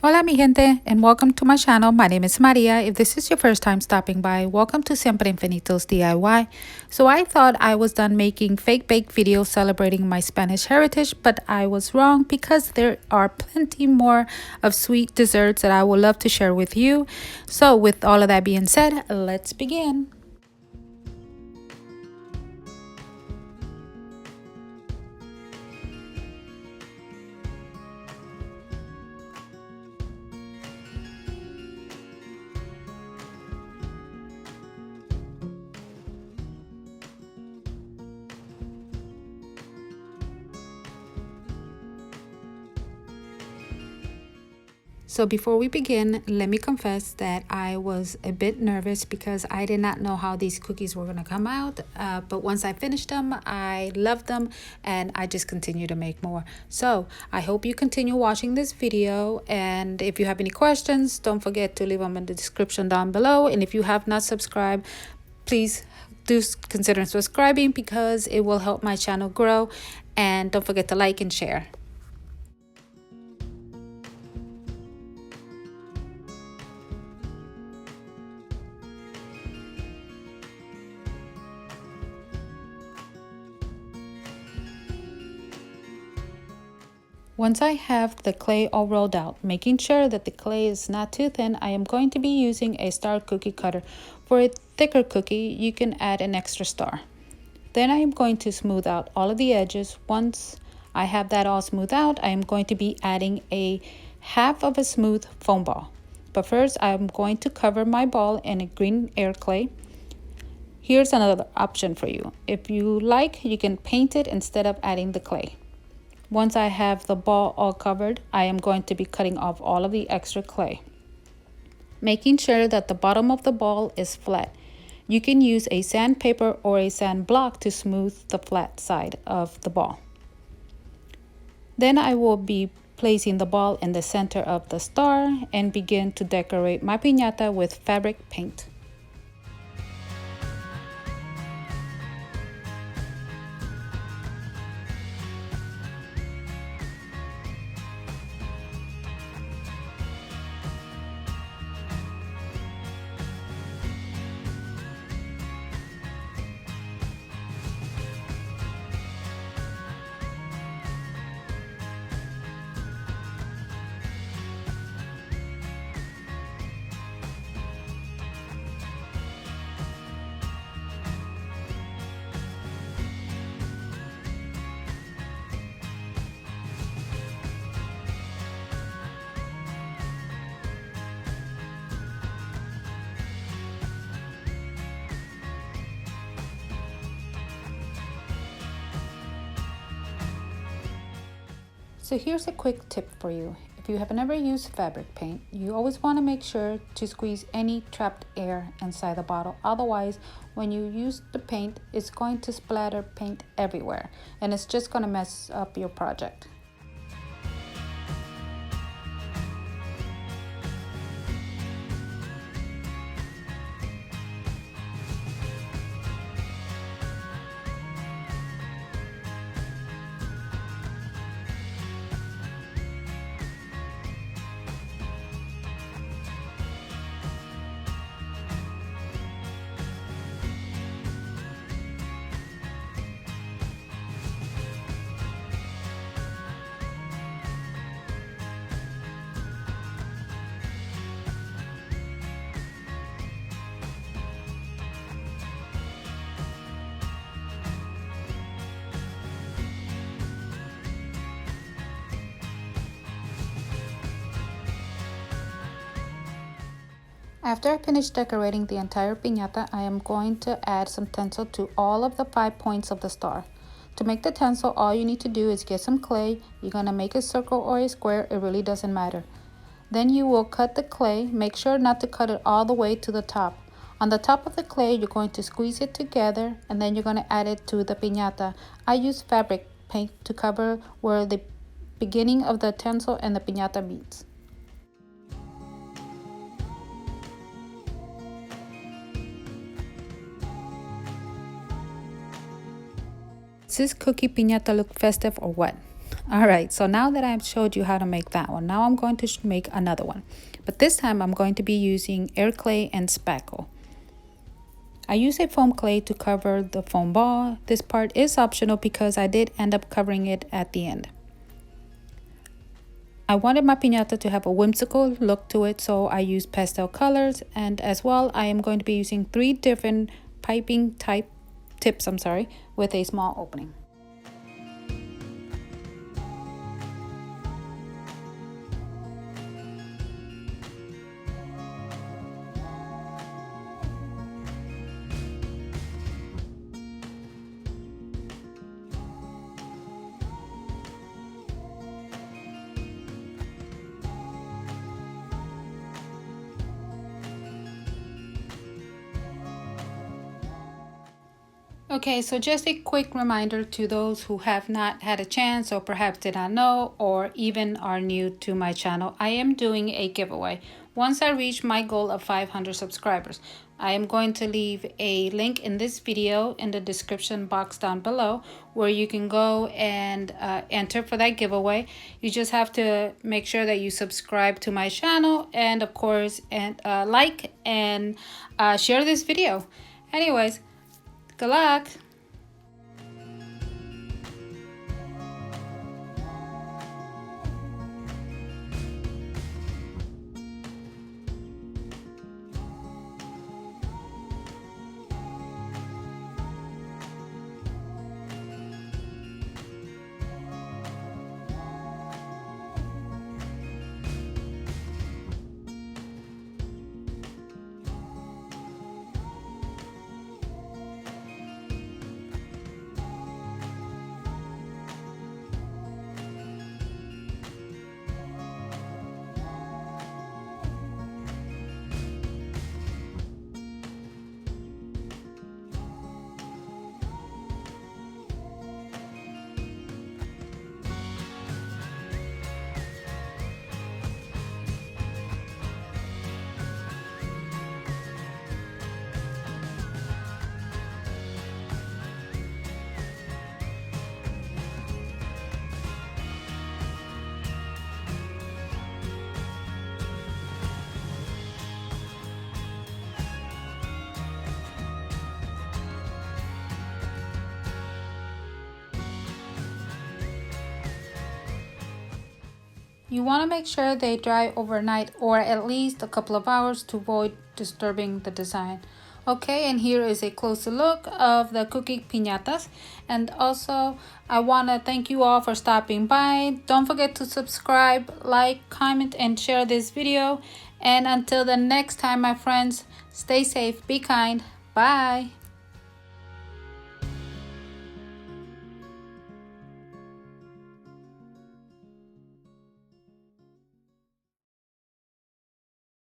Hola mi gente and welcome to my channel. My name is Maria. If this is your first time stopping by, welcome to Siempre Infinitos DIY. So I thought I was done making fake bake videos celebrating my Spanish heritage, but I was wrong because there are plenty more of sweet desserts that I would love to share with you. So with all of that being said, let's begin. So before we begin, let me confess that I was a bit nervous because I did not know how these cookies were going to come out. But once I finished them, I loved them and I just continue to make more. So I hope you continue watching this video. And if you have any questions, don't forget to leave them in the description down below. And if you have not subscribed, please do consider subscribing because it will help my channel grow. And don't forget to like and share. Once I have the clay all rolled out, making sure that the clay is not too thin, I am going to be using a star cookie cutter. For a thicker cookie, you can add an extra star. Then I am going to smooth out all of the edges. Once I have that all smoothed out, I am going to be adding a half of a smooth foam ball. But first, I am going to cover my ball in a green air clay. Here's another option for you. If you like, you can paint it instead of adding the clay. Once I have the ball all covered, I am going to be cutting off all of the extra clay, making sure that the bottom of the ball is flat. You can use a sandpaper or a sand block to smooth the flat side of the ball. Then I will be placing the ball in the center of the star and begin to decorate my piñata with fabric paint. So here's a quick tip for you. If you have never used fabric paint, you always want to make sure to squeeze any trapped air inside the bottle. Otherwise, when you use the paint, it's going to splatter paint everywhere and it's just going to mess up your project. After I finish decorating the entire piñata, I am going to add some tinsel to all of the 5 points of the star. To make the tinsel, all you need to do is get some clay. You're going to make a circle or a square, it really doesn't matter. Then you will cut the clay. Make sure not to cut it all the way to the top. On the top of the clay, you're going to squeeze it together and then you're going to add it to the piñata. I use fabric paint to cover where the beginning of the tinsel and the piñata meets. Does this cookie piñata look festive or what? All right, so now that I've showed you how to make that one, now I'm going to make another one. But this time I'm going to be using air clay and spackle. I use a foam clay to cover the foam ball. This part is optional because I did end up covering it at the end. I wanted my piñata to have a whimsical look to it, so I used pastel colors, and as well I am going to be using 3 different piping tips with a small opening. Okay, so just a quick reminder to those who have not had a chance or perhaps did not know or even are new to my channel. I am doing a giveaway. Once I reach my goal of 500 subscribers, I am going to leave a link in this video in the description box down below where you can go and enter for that giveaway. You just have to make sure that you subscribe to my channel and of course like and share this video. Anyways, good luck! You want to make sure they dry overnight or at least a couple of hours to avoid disturbing the design. Okay, and here is a closer look of the cookie piñatas. And also, I want to thank you all for stopping by. Don't forget to subscribe, like, comment, and share this video. And until the next time, my friends, stay safe, be kind. Bye.